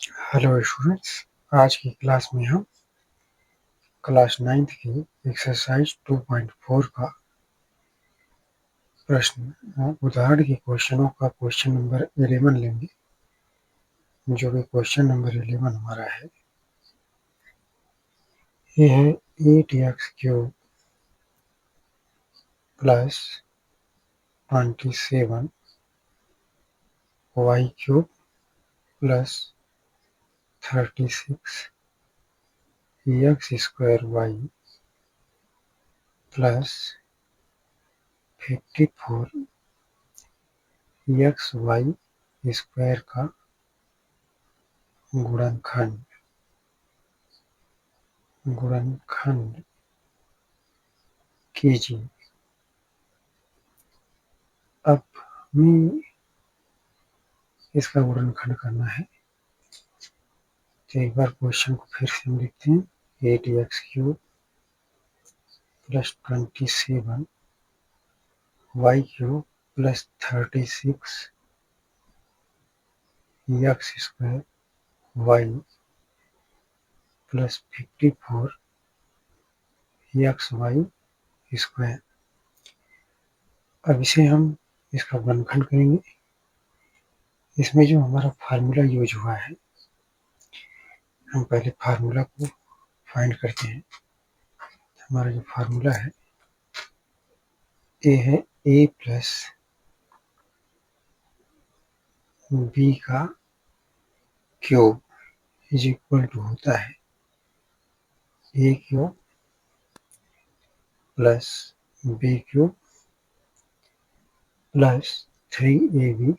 Hello students, आज की class में हम क्लास 9th की एक्सरसाइज 2.4 का प्रश्न उदाहरण के क्वेश्चनों का क्वेश्चन नंबर 11 लेंगे। जो कि क्वेश्चन नंबर 11 हमारा है, ये है 8x³ plus 27y³ plus 36x² plus 54xy² का गुणनखंड कीजिए। अब हमें इसका गुणनखंड करना है, तो एक बार क्वेश्चन को फिर से हम लिखते हैं। 8x³ plus 27y³ plus 36x² plus 54xy²। अब इसे हम इसका गुणनखंड करेंगे। इसमें जो हमारा फार्मूला यूज हुआ है, हम पहले फार्मूला को फाइंड करते हैं। हमारा जो फार्मूला है, ये है a प्लस b का क्यूब इज इक्वल टू होता है a³ plus b³ plus 3ab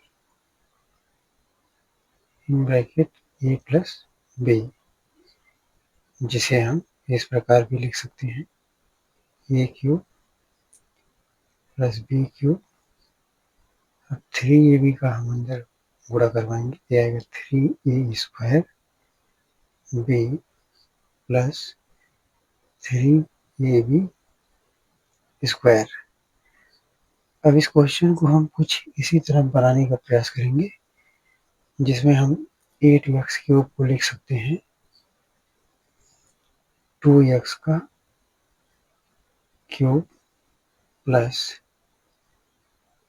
in bracket a plus b, जिसे हम इस प्रकार भी लिख सकते हैं a³ प्लस b³। अब 3ab का हम अंदर गुणा करवाएंगे, ये आएगा 3a² b प्लस 3ab²। अब इस क्वेश्चन को हम कुछ इसी तरह बनाने का प्रयास करेंगे, जिसमें हम 8x³ को लिख सकते हैं 2x का क्यूब प्लस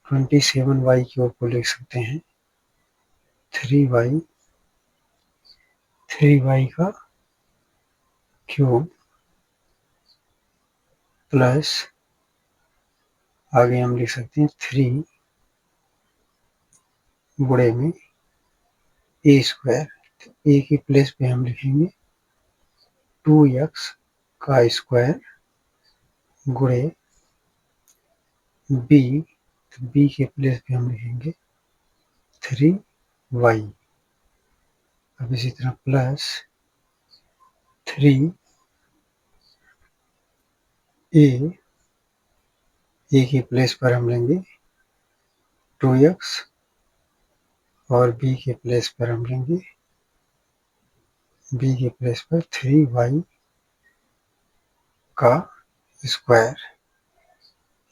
27y³ को लिख सकते हैं 3y का क्यूब प्लस आगे हम लिख सकते हैं 3 गुणे में a²। तो a की प्लेस पे हम लिखेंगे 2x का स्क्वायर गुणे b, तो b के प्लेस पे हम लिखेंगे 3y। अब इसी तरह प्लस 3a, a की प्लेस पर हम लेंगे 2x और b के प्लेस पर हम लेंगे b के प्लेस पर 3y का स्क्वायर।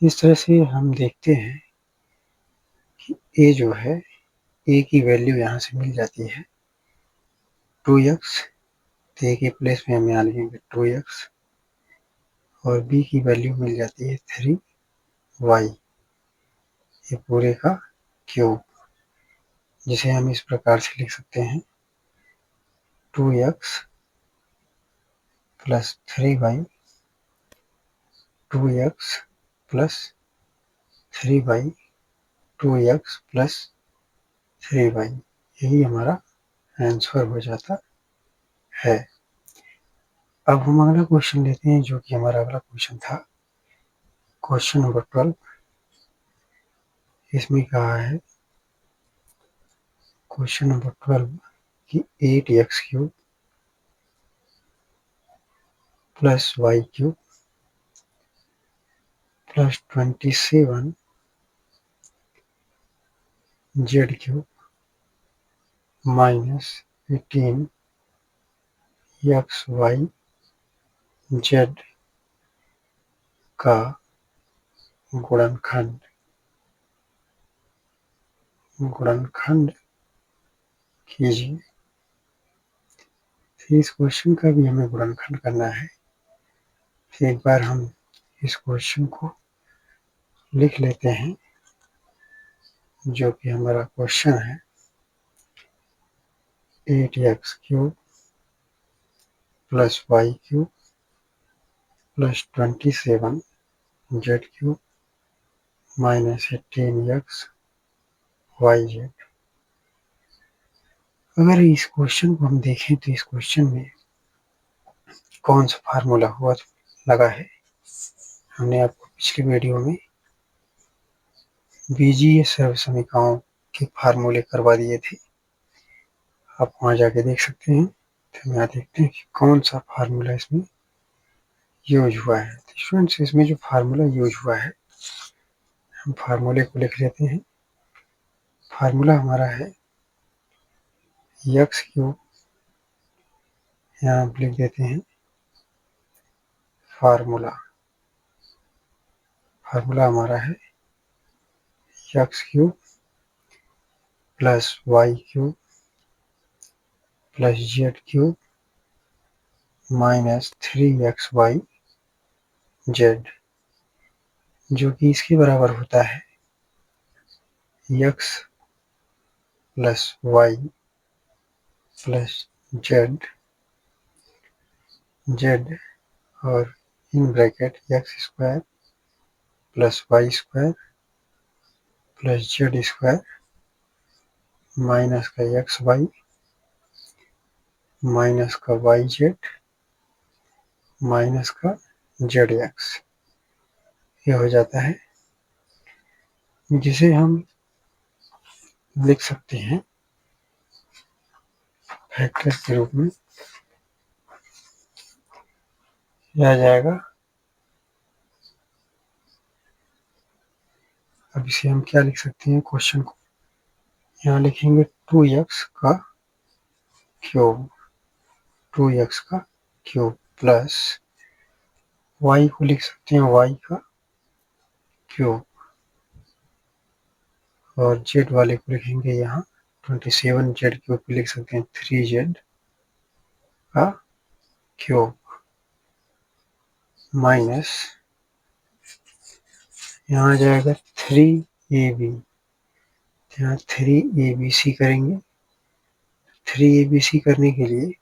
इस तरह से हम देखते हैं कि a जो है, a की वैल्यू यहाँ से मिल जाती है 2x, तो a के प्लेस में हम यहाँ लिखेंगे 2x और b की वैल्यू मिल जाती है 3y, ये पूरे का क्यूब, जिसे हम इस प्रकार से लिख सकते हैं 2x plus 3y 2x plus 3y 2x plus 3y। यही हमारा आंसर हो जाता है। अब हम अगला क्वेश्चन लेते हैं, जो कि हमारा अगला क्वेश्चन था क्वेश्चन नंबर 12। इसमें कहा है क्वेश्चन नंबर 12 कि 8x³ plus y³ plus 27z³ minus 18xyz का गुणनखंड कीजिए। तो इस क्वेश्चन का भी हमें गुणनखंड करना है। एक बार हम इस क्वेश्चन को लिख लेते हैं, जो कि हमारा क्वेश्चन है 8x³ + y³ + 27z³ - 18xyz। अगर इस क्वेश्चन को हम देखें तो इस क्वेश्चन में कौन सा फार्मूला हुआ लगा है। हमने आपको पिछली वीडियो में बीजीय सर्वसमीकरणों के फार्मूले करवा दिए थे, आप वहां जाके देख सकते हैं। तो यहाँ देखते हैं कि कौन सा फार्मूला इसमें यूज हुआ है। तो स्टूडेंट्स, इसमें जो फार्मूला यूज हुआ है, हम फार्मूले को लिख लेते हैं। फार्मूला हमारा है x³, यहाँ हम लिख देते हैं फार्मूला हमारा है x³ + y³ + z³ - 3xyz, जो कि इसके बराबर होता है x + y + z और in bracket x² + y² + z² minus का xy माइनस का yz माइनस का zx, ये हो जाता है, जिसे हम लिख सकते हैं फैक्टर के रूप में। यह आ जाएगा, अब इसे हम क्या लिख सकते हैं, क्वेश्चन को यहाँ लिखेंगे 2x³ 2x³ प्लस y को लिख सकते हैं y³ और z वाले को लिखेंगे यहाँ 27z³ को लिख सकते हैं 3z³ माइनस यहाँ आ जाएगा 3ab, यहाँ 3abc करेंगे। 3abc करने के लिए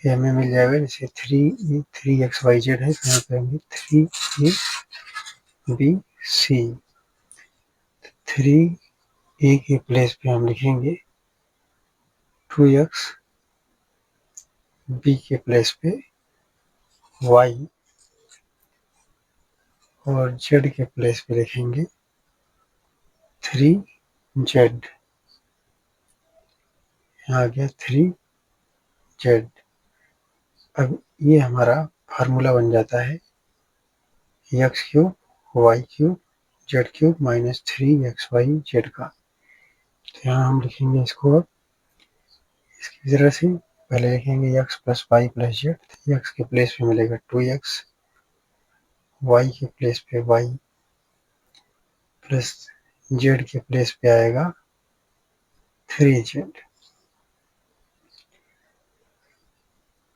ये हमें मिल जाएगा, जैसे 3xyz है तो यहाँ करेंगे 3abc। 3a के प्लेस पे हम लिखेंगे 2x, b के प्लेस पे y और z के प्लेस पे लिखेंगे 3z। यहाँ आ गया 3z। अब ये हमारा फार्मूला बन जाता है x³ y³ z³ - 3xyz का। तो यहाँ हम लिखेंगे इसको, अब इसकी तरह से पहले लिखेंगे x + y + z। x के प्लेस पे मिलेगा 2x, y के प्लेस पे y प्लस z के प्लेस पे आएगा 3z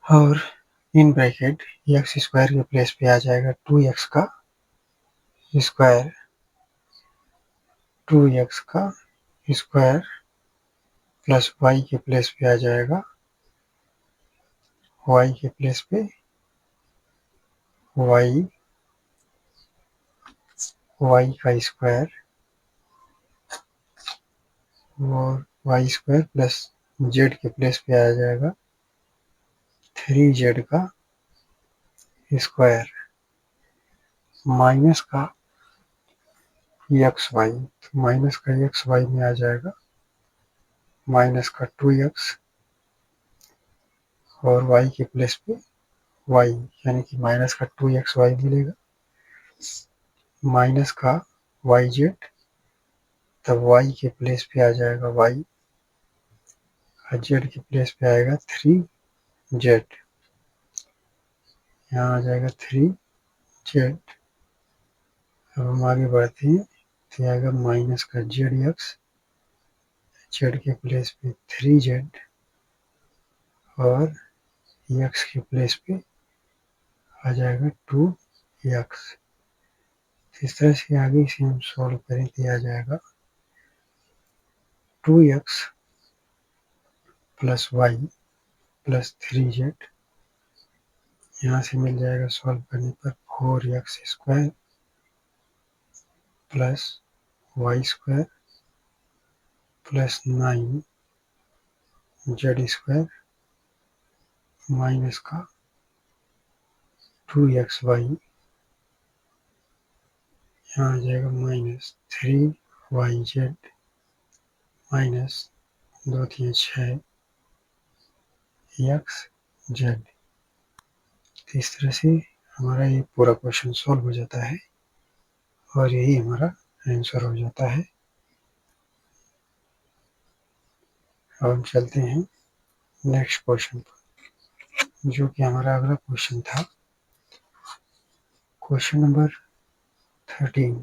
और इन ब्रैकेट x² के प्लेस पे आ जाएगा 2x का स्क्वायर, 2x का स्क्वायर प्लस y के प्लेस पे आ जाएगा y के प्लेस पे y का स्क्वायर और y² प्लस z के प्लेस पे आ जाएगा 3z का स्क्वायर माइनस का xy, तो माइनस का xy में आ जाएगा माइनस का 2x और y के प्लेस पे y, यानी कि माइनस का 2xy मिलेगा माइनस का yz, तब y के प्लेस पे आ जाएगा y और z के प्लेस पे आएगा 3z। यहाँ आ जाएगा 3z। अब हम आगे बढ़ते हैं, तो आएगा माइनस का zx, z के प्लेस पे 3z और x के प्लेस पे आ जाएगा 2x। इस तरह से आगे इसे हम सॉल्व करें तो आ जाएगा 2x plus y plus 3z। यहाँ से मिल जाएगा सॉल्व करने पर 4x square plus y square plus 9z square minus का 2xy। यहाँ आ जाएगा माइनस 3yz माइनस 2 3 6 xz। इस तरह से हमारा ये पूरा क्वेश्चन सॉल्व हो जाता है और यही हमारा आंसर हो जाता है। अब हम चलते हैं नेक्स्ट क्वेश्चन पर, जो कि हमारा अगला क्वेश्चन था, क्वेश्चन नंबर 13।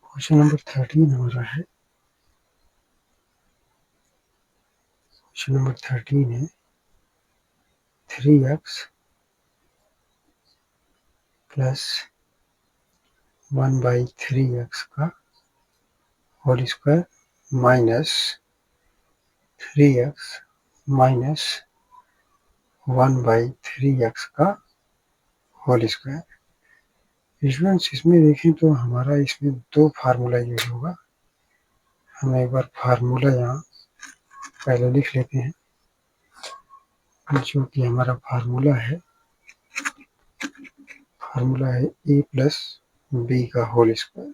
क्वेश्चन नंबर 13 हमारा है, क्वेश्चन नंबर 13 है 3x प्लस 1/3x का whole square minus 3x minus 1/3x का होल स्क्वायर। स्टूडेंट्स इसमें देखें तो हमारा इसमें दो फार्मूला यूज होगा। हम एक बार फार्मूला यहाँ पहले लिख लेते हैं, जो कि हमारा फार्मूला है a प्लस बी का whole square.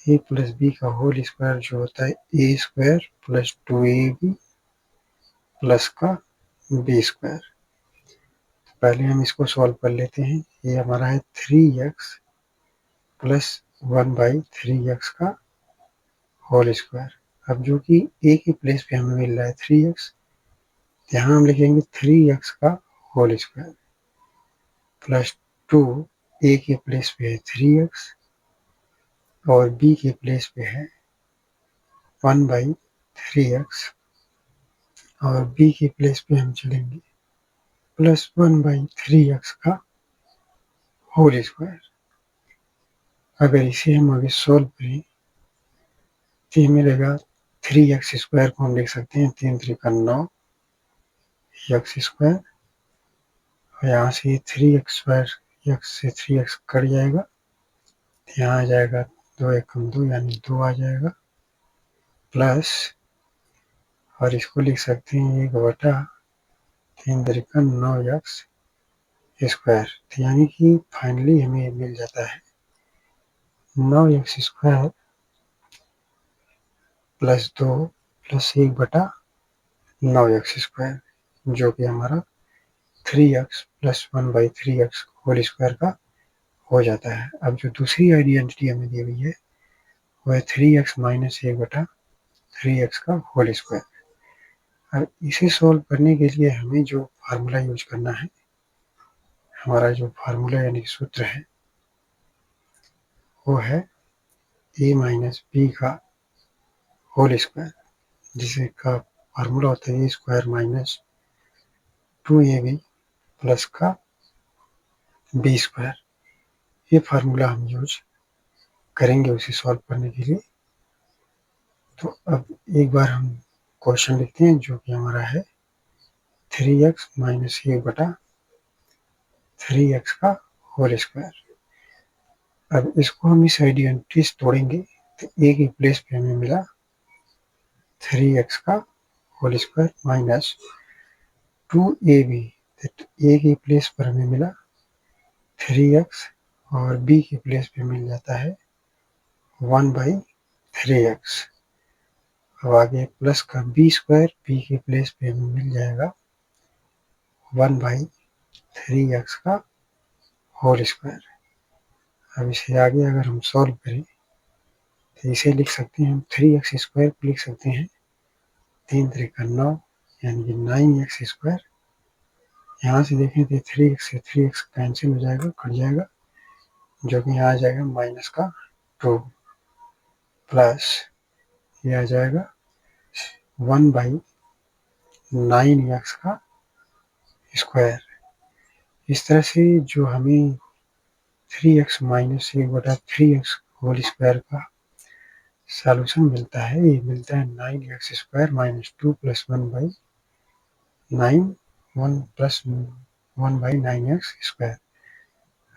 a plus b का होल स्क्वायर जो होता है a square plus 2ab plus का b स्क्वायर। पहले हम इसको सॉल्व कर लेते हैं। ये हमारा है 3x प्लस 1/3x का होल स्क्वायर। अब जो कि a के प्लेस पे हमें मिल रहा है 3x, यहाँ हम लिखेंगे 3x का होल स्क्वायर प्लस 2 a के प्लेस पे है 3x और b के प्लेस पे है 1/3x और b के प्लेस पे हम चलेंगे प्लस 1/3x का होल स्क्वायर। अगर इसे हम आगे सॉल्व करें तो ये मिलेगा 3x स्क्वायर को हम लिख सकते हैं 3 3 9 x स्क्वायर, और यहाँ से 3x स्क्वायर x से 3x कट जाएगा तो यहाँ आ जाएगा 2 1 2 यानी 2 आ जाएगा प्लस, और इसको लिख सकते हैं 1/3 3 9x स्क्वायर। तो यानी कि फाइनली हमें मिल जाता है 9x square plus 2 plus 1/9x square, जो कि हमारा 3x plus 1/3x whole square का हो जाता है। अब जो दूसरी आइडेंटिटी हमें दी हुई है वो है 3x माइनस 1/3x का होल स्क्वायर। अब इसे सॉल्व करने के लिए हमें जो फार्मूला यूज करना है, हमारा जो फार्मूला यानी सूत्र है वो है a माइनस बी का होल स्क्वायर, जिसे का फार्मूला होता है a square minus 2ab plus का b स्क्वायर। ये फार्मूला हम यूज करेंगे उसे सॉल्व करने के लिए। तो अब एक बार हम क्वेश्चन लिखते हैं, जो कि हमारा है 3x माइनस 1/3x का होल स्क्वायर। अब इसको हम इस आइडेंटिटी से तोड़ेंगे तो a के प्लेस पे हमें मिला 3x का होल स्क्वायर माइनस 2ab, तो a के प्लेस पर हमें मिला 3x और b के प्लेस पे मिल जाता है 1/3x। अब आगे प्लस का b स्क्वायर, b के प्लेस पे हमें मिल जाएगा 1/3x का होल स्क्वायर। अब इसे आगे अगर हम सॉल्व करें तो इसे लिख सकते हैं हम 3x स्क्वायर को लिख सकते हैं 3 3 9 यानी कि 9x स्क्वायर। यहाँ से देखें तो 3x से 3x कैंसिल हो जाएगा, कट जाएगा, जो कि यहाँ आ जाएगा माइनस का 2 प्लस ये आ जाएगा 1/3 9x का स्क्वायर। इस तरह से जो हमें 3x minus 1/3x whole square का सॉल्यूशन मिलता है, ये मिलता है 9x square minus 2 plus 1/9x square.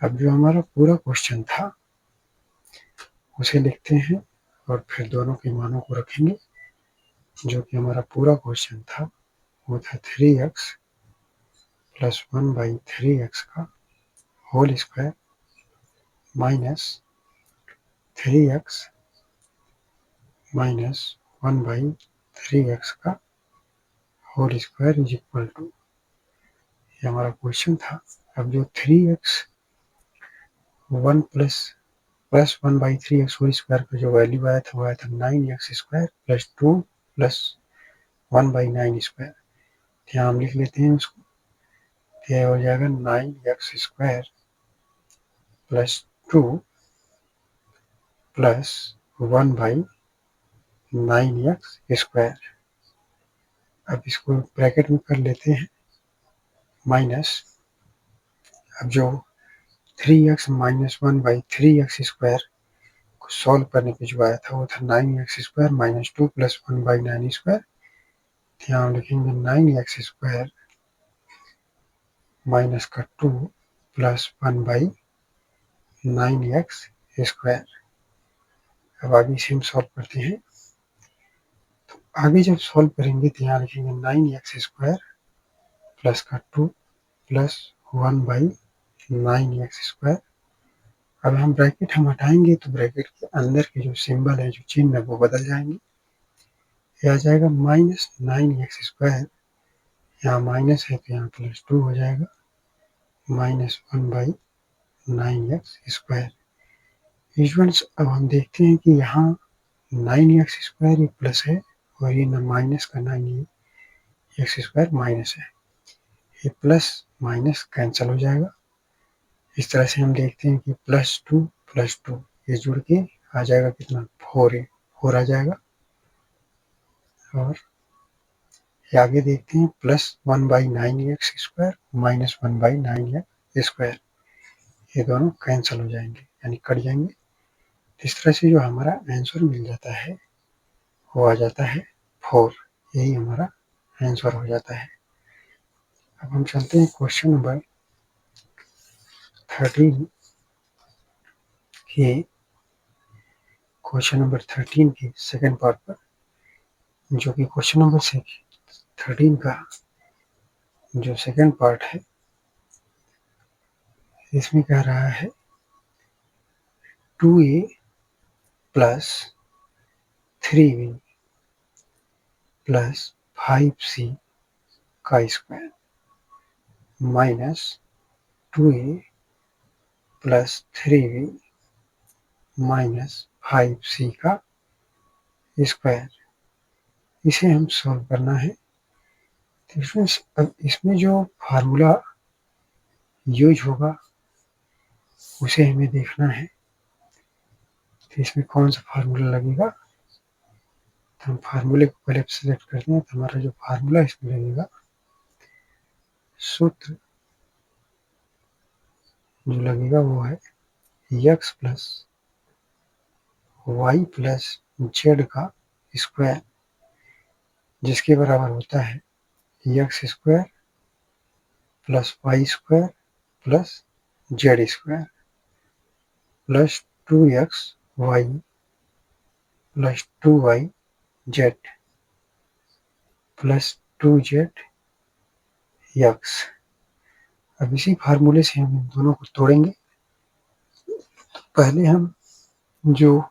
अब जो हमारा पूरा क्वेश्चन था उसे लिखते हैं और फिर दोनों के मानों को रखेंगे। जो कि हमारा पूरा क्वेश्चन था वो था 3x प्लस 1/3x का whole square minus 3x minus 1/3x का whole square is equal to, ये हमारा क्वेश्चन था। अब जो 3x 1 plus 1/3x whole square का जो वैल्यू आया था वो आया था 9x square plus 2 plus 1/9 square. यहाँ हम लिख लेते हैं उसको, यह हो जाएगा 9x square plus 2 plus 1/9x square. अब इसको ब्रैकेट में कर लेते हैं माइनस, अब जो 3x माइनस 1/3x स्क्वायर को सॉल्व करने पे जो आया था वो था 9x square minus 2 plus 1/9 square. यहाँ हम लिखेंगे 9x स्क्वायर माइनस का 2 प्लस 1/9x स्क्वायर। अब आगे इसे हम सॉल्व करते हैं, तो आगे जब सॉल्व करेंगे तो यहाँ लिखेंगे 9x स्क्वायर प्लस का 2 प्लस 1/9x स्क्वायर। अब हम ब्रैकेट हटाएंगे तो ब्रैकेट के अंदर के जो सिंबल है, जो चिन्ह है, वो बदल जाएंगे। यह आ जाएगा माइनस 9x स्क्वायर, यहाँ माइनस है तो यहाँ प्लस 2 हो जाएगा माइनस 1/9x स्क्वायर। स्टूडेंट्स अब हम देखते हैं कि यहाँ 9x स्क्वायर ये प्लस है और ये ना माइनस का 9x स्क्वायर माइनस है, ये प्लस माइनस कैंसिल हो जाएगा। इस तरह से हम देखते हैं कि +2 ये जुड़ के आ जाएगा कितना 4 आ जाएगा। और ये आगे देखते हैं plus 1/9x square minus 1/9x square, ये दोनों कैंसिल हो जाएंगे यानी कट जाएंगे। इस तरह से जो हमारा आंसर मिल जाता है वो आ जाता है 4, यही हमारा आंसर हो जाता है। अब हम चलते हैं क्वेश्चन नंबर 13 की सेकेंड पार्ट पर, जो कि क्वेश्चन नंबर 13 का जो सेकेंड पार्ट है इसमें कह रहा है 2a plus 3b plus 5c का square minus 2a plus 3b minus 5c का स्क्वायर, इसे हम सॉल्व करना है। तो फ्रेंड्स अब इसमें जो फार्मूला यूज होगा उसे हमें देखना है। तो इसमें कौन सा फार्मूला लगेगा, तो हम फार्मूले को पहले सिलेक्ट करते हैं। तो हमारा जो फार्मूला इसमें लगेगा, सूत्र जो लगेगा वो है x plus y plus z का स्क्वायर, जिसके बराबर होता है x square plus y square plus z square plus 2x y plus 2y z plus 2z x। अब इसी फार्मूले से हम इन दोनों को तोड़ेंगे। पहले हम जो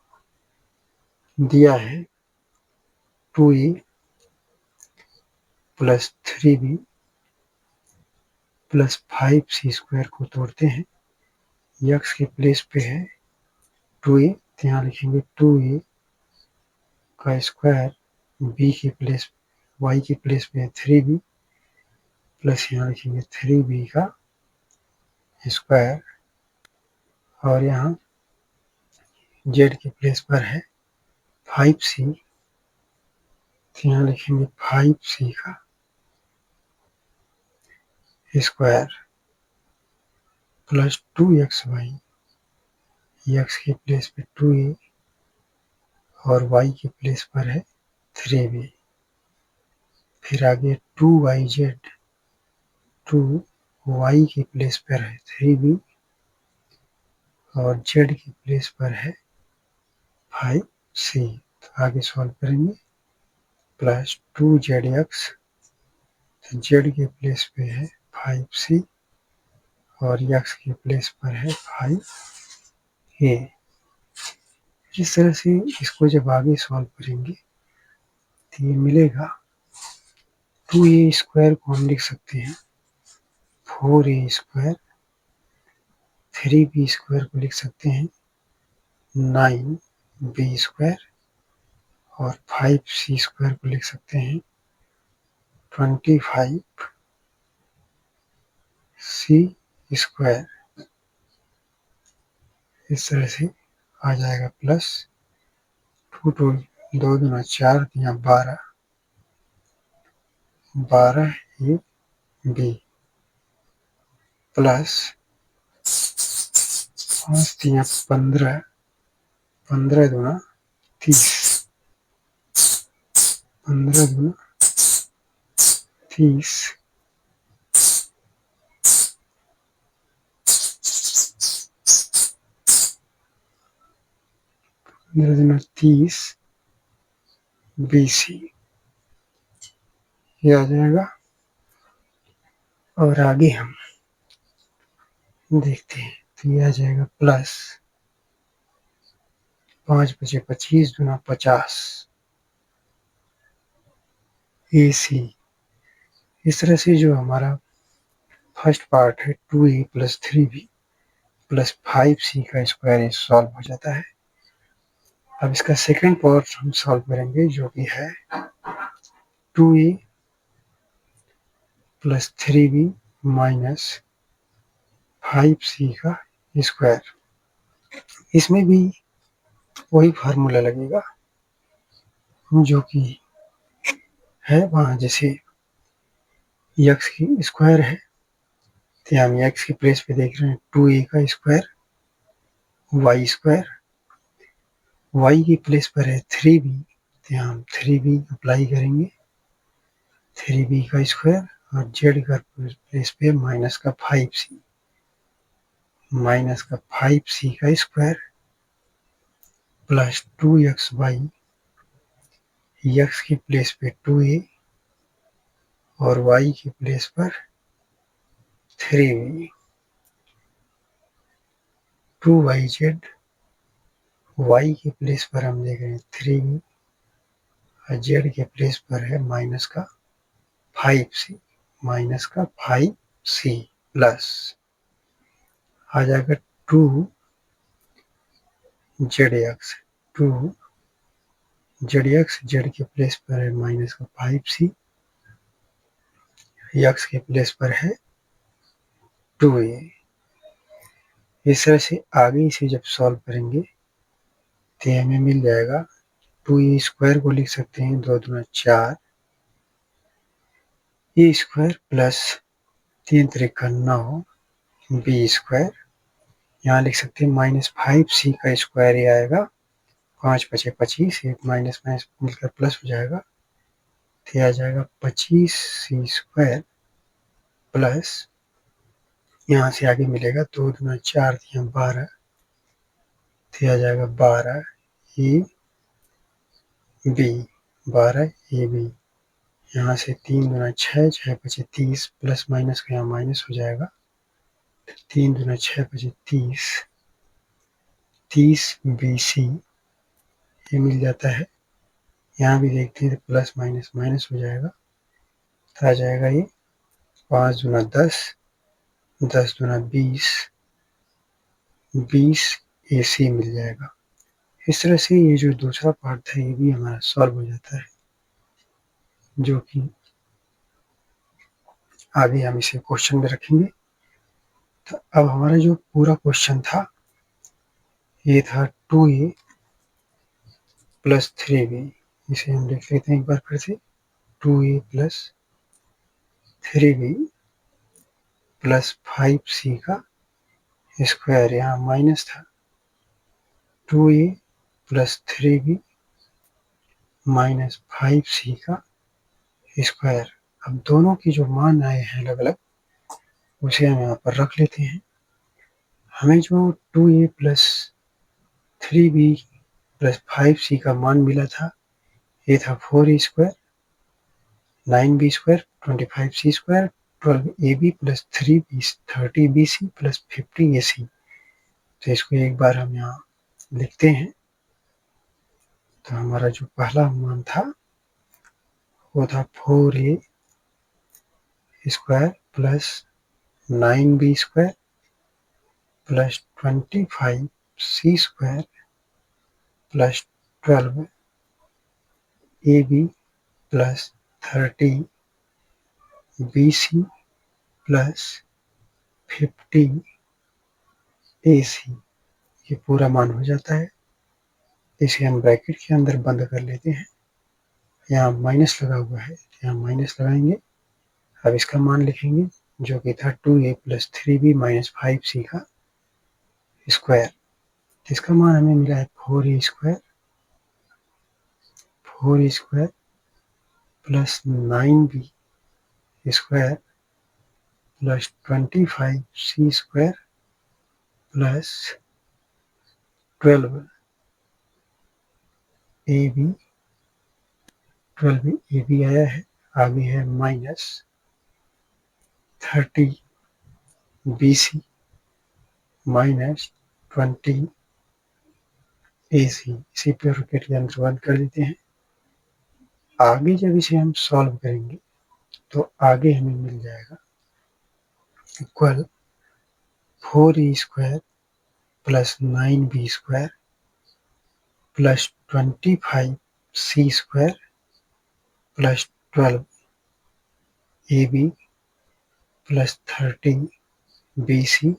दिया है 2a plus 3b plus 5c square को तोड़ते हैं। x के प्लेस पे है 2a, तो यहाँ लिखेंगे 2a का स्क्वायर, b की प्लेस y की प्लेस पे है 3b प्लस यहाँ लिखेंगे 3b का स्क्वायर, और यहाँ z की प्लेस पर है 5c, तो यहाँ लिखेंगे 5c का स्क्वायर प्लस 2xy, x के प्लेस पे 2a और y के प्लेस पर है 3b। फिर आगे 2yz, 2y के प्लेस पर है 3b और z के प्लेस पर है 5c। तो आगे सॉल्व करेंगे, प्लस 2zx, तो z के प्लेस पे है 5c और x के प्लेस पर है 5a। इस तरह से इसको जब आगे सॉल्व करेंगे तो ये मिलेगा 2a स्क्वायर को हम लिख सकते हैं 4a स्क्वायर, 3b स्क्वायर को लिख सकते हैं 9b स्क्वायर और 5c स्क्वायर को लिख सकते हैं 25c स्क्वायर। इस तरह से आ जाएगा प्लस 2 2 दूना 4 या 12, 12a b प्लस 5 या 15, 15 दूना 30, 15 दूना 30 15 दूना 30 BC, ये आ जाएगा। और आगे हम देखते हैं तो ये आ जाएगा प्लस 5 बचे 25 दूना 50 AC। इस तरह से जो हमारा फर्स्ट पार्ट है 2a plus 3b plus 5c का स्क्वायर सॉल्व हो जाता है। अब इसका सेकंड पार्ट हम सॉल्व करेंगे जो कि है 2a plus 3b minus 5c का स्क्वायर। इसमें भी वही फार्मूला लगेगा जो कि है वहाँ, जैसे x की स्क्वायर है तो हम x की प्लेस पे देख रहे हैं 2a का स्क्वायर, y स्क्वायर, y की प्लेस पर है 3b तो हम 3b अप्लाई करेंगे, 3b का स्क्वायर और z का प्लेस पे माइनस का 5c, माइनस का 5c का स्क्वायर प्लस 2xy, x की प्लेस पे 2a और y की प्लेस पर 3b, 2yz, y की प्लेस पर हम देख रहे हैं 3b और z के प्लेस पर है माइनस का 5c, माइनस का 5c प्लस आ जाएगा 2zx, 2zx, z के प्लेस पर है माइनस का 5c, x के प्लेस पर है 2a। इस तरह से आगे इसे जब सॉल्व करेंगे तो हमें मिल जाएगा 2a स्क्वायर को लिख सकते हैं 2 दूना 4 a square plus 3 Trika 9 b square, यहाँ लिख सकते हैं माइनस 5c का स्क्वायर ही आएगा, 5 बचे 25, एक माइनस माइनस मिलकर प्लस हो जाएगा तो आ जाएगा 25c स्क्वायर प्लस यहाँ से आगे मिलेगा 2 दूना 4 12 तो आ जाएगा 12 ए बी, 12 ए बी, यहाँ से 3 दूना 6, 6 बचे 30 प्लस माइनस का यहाँ माइनस हो जाएगा, 3 दूना 6 बचे 30, 30 BC ये मिल जाता है। यहाँ भी देखते हैं तो प्लस माइनस माइनस हो जाएगा तो आ जाएगा ये 5 दूना 10, 10 दूना 20, 20 AC मिल जाएगा। इस तरह से ये जो दूसरा पार्ट था ये भी हमारा सॉल्व हो जाता है, जो कि आगे हम इसे क्वेश्चन में रखेंगे। तो अब हमारा जो पूरा क्वेश्चन था ये था 2a प्लस 3b, इसे हम लिख लेते हैं एक बार फिर से 2a plus 3b plus 5c का स्क्वायर, यहाँ माइनस था, 2a plus 3b minus 5c का स्क्वायर। अब दोनों की जो मान आए हैं अलग अलग, उसे हम यहाँ पर रख लेते हैं। हमें जो 2a plus 3b plus 5c का मान मिला था, ये था 4a square, 9b square, 25c square, 12ab plus 3b 30bc plus 50ac। तो इसको एक बार हम यहाँ लिखते हैं। तो हमारा जो पहला मान था वो था 4a square plus 9b square plus 25c square plus 12ab plus 30bc plus 50ac। ये पूरा मान हो जाता है। इसे हम ब्रैकेट के अंदर बंद कर लेते हैं। यहाँ माइनस लगा हुआ है, यहाँ माइनस लगाएंगे। अब इसका मान लिखेंगे जो कि था 2a plus 3b minus 5c का स्क्वायर। इसका मान हमें मिला है 4a square, 4a square plus 9b square plus 25c square plus 12ab आया है। आगे है माइनस 30bc माइनस 20ac। इसी ब्रैकेट के अंदर बंद कर देते हैं। आगे जब इसे हम सॉल्व करेंगे तो आगे हमें मिल जाएगा equal 4a square plus 9b square plus 25c square plus 12ab plus 30bc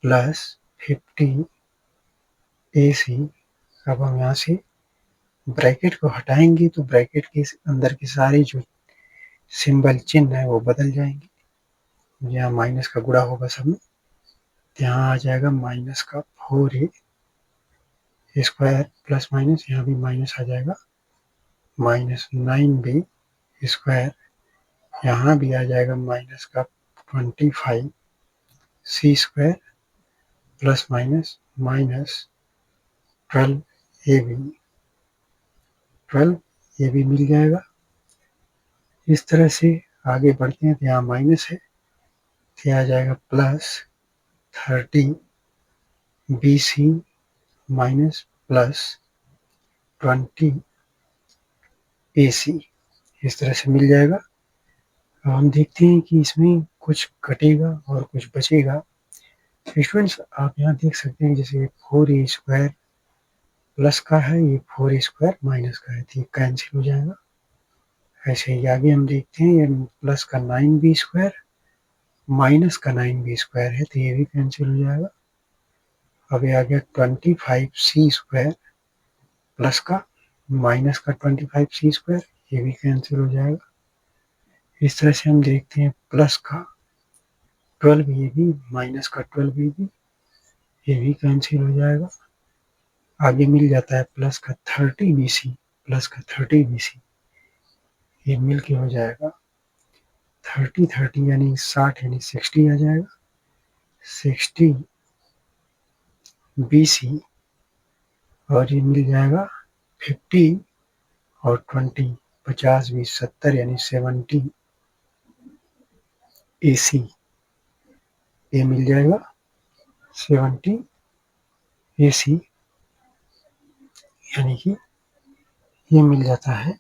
plus 50ac। अब हम यहाँ से ब्रैकेट को हटाएंगे तो ब्रैकेट के अंदर के सारे जो सिंबल चिन्ह है वो बदल जाएंगे। यहाँ माइनस का गुणा होगा सब में, यहाँ आ जाएगा माइनस का 4a स्क्वायर प्लस माइनस, यहाँ भी माइनस आ जाएगा, माइनस 9b स्क्वायर, यहाँ भी आ जाएगा माइनस का 25c square plus minus minus 12ab मिल जाएगा। इस तरह से आगे बढ़ते हैं तो यहाँ माइनस है, तो आ जाएगा plus 30bc minus plus 20ac। इस तरह से मिल जाएगा। अब हम देखते हैं कि इसमें कुछ कटेगा और कुछ बचेगा। स्टूडेंट्स आप यहाँ देख सकते हैं जैसे 4a स्क्वायर प्लस का है, ये 4a स्क्वायर माइनस का है, तो ये कैंसिल हो जाएगा। ऐसे ही आगे हम देखते हैं ये प्लस का 9b स्क्वायर माइनस का 9b स्क्वायर है, तो ये भी कैंसिल हो जाएगा। अब ये आ गया 25c स्क्वायर प्लस का माइनस का 25c स्क्वायर, ये भी कैंसिल हो जाएगा। इस तरह से हम देखते हैं प्लस का 12ab माइनस का 12ab, ये भी कैंसिल हो जाएगा। आगे मिल जाता है प्लस का 30bc प्लस का 30bc, ये मिल के हो जाएगा 30 यानी 60 यानी 60 आ जाएगा, 60bc और ये मिल जाएगा 50 और 20 50 20 70 यानी 70ac, ये मिल जाएगा 70ac, यानी कि ये मिल जाता है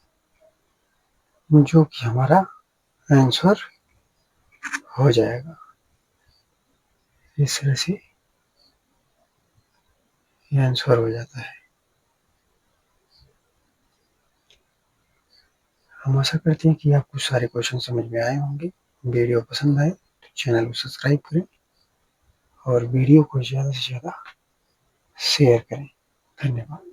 जो कि हमारा आंसर हो जाएगा। इस तरह से ये आंसर हो जाता है। हम आशा करते हैं कि आपको सारे क्वेश्चन समझ में आए होंगे। वीडियो पसंद आए तो चैनल को सब्सक्राइब करें और वीडियो को ज़्यादा से ज़्यादा शेयर करें। धन्यवाद।